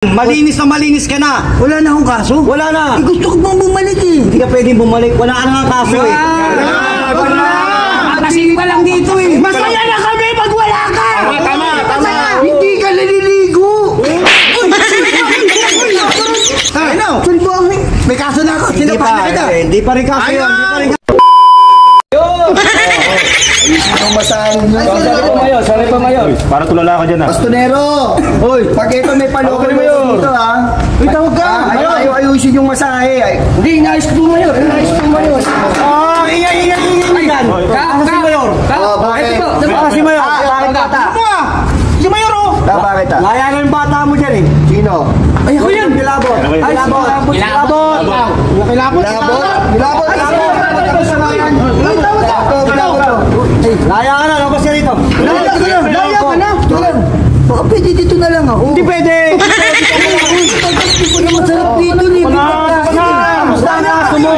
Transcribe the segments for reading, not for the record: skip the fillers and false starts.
Malinis na malinis ka na. Wala na akong kaso? Wala na. Eh, gusto ko bang bumalik eh. Hindi ka pwedeng bumalik. Wala ka na nga kaso eh. Kasi ka lang dito eh. Masaya na kami pag wala ka. Tama. Hindi ka naliligo. Ano? May kaso na ako. Sinapahan na kita. Hindi pa rin kaso yun. Ayusin masahan nyo. Sorry pa mayor. Para tulala ka dyan ha. Bastonero! Hoy, pag ito may paloko dito ha. Uy, tawag ka! Ayusin yung masahe. Hindi, inayos po mayor. Ingay dyan. Si mayor. Bakit po? Si mayor. Si mayor oh. Bakit ah? Laya na yung bata mo dyan eh. Sino? Ay, ako yan. Kilabot. Laya ka na, labas ka rito. Laya ka na. Baka pwede dito na lang ako. Hindi pwede. Masarap dito eh. Basta na aso mo.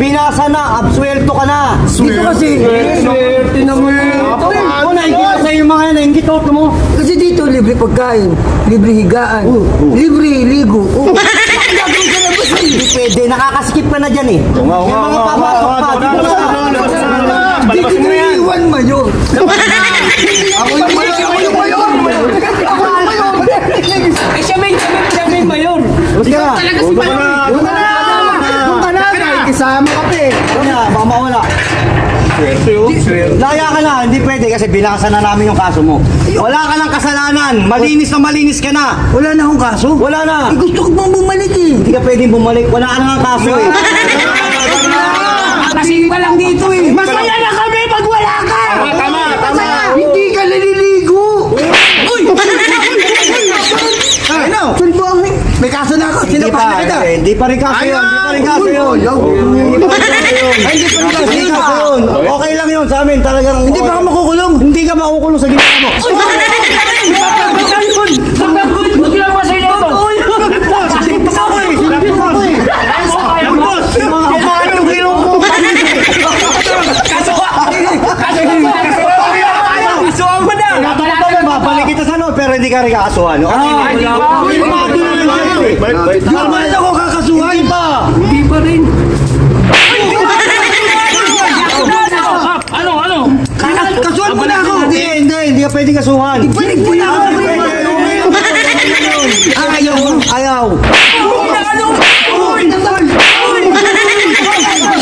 Binasa na, absuelto ka na. Dito kasi. Swerte na mo yun. Ako naingit ko sa'yo yung mga yan, naingit ko mo. Kasi dito libre pagkain, libre higaan, libre ligo. Gagawin ka na ba sa'yo? Hindi pwede, nakakaskip ka na dyan eh. Yung mga papasok pa, dito ka na. Hindi ko naiiwan mayor. Ako yung mayor. Ay, siya may mayor. Talaga si mayor. Doon ka na. Isama ka pa eh. Baka mawala. Laya ka na, hindi pwede kasi binasa na namin yung kaso mo. Wala ka ng kasalanan, malinis na malinis ka na. Wala na akong kaso? Wala na. Eh, gusto ko bang bumalik eh. Hindi ka pwedeng bumalik, wala ka ng kaso eh. Kasi ka lang dito eh. Masaya na kami pag wala ka. Tama. Hindi ka naliligo. Uy! Ano? May kaso na ako. Sinapahan na kita. Hindi pa rin kaso yun. Hindi pa rin kaso yun. Okay lang yun sa amin. Talagang Hindi pa ako makukulong. Hindi ka makukulong sa ginawa mo. Huwag lang masaya ito. Babalik kita sa ano, pero hindi ka rin kakasuhan. Normal ako kakasuhan. Hindi pa rin. Ano? Kasuhan mo na ako. Hindi ka pwedeng kasuhan. Balik mo na ako. Ayaw.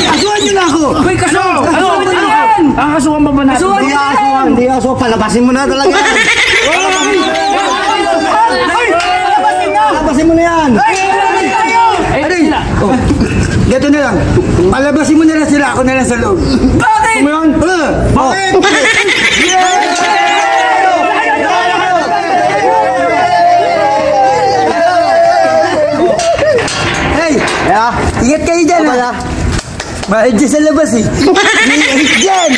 Kasuhan nyo na ako. Uy, kasuhan. Ano yan? Ang kasuhan ba natin? Hindi kasuhan. Palabasin mo na talaga. Palabasin mo na yan. Gato na lang. Palabasin mo na lang sila. Ako na lang sa loob. Bakit? Bakit? Hey! Ingat kayo dyan ha. Mahal dyan sa labas eh. Ingat dyan!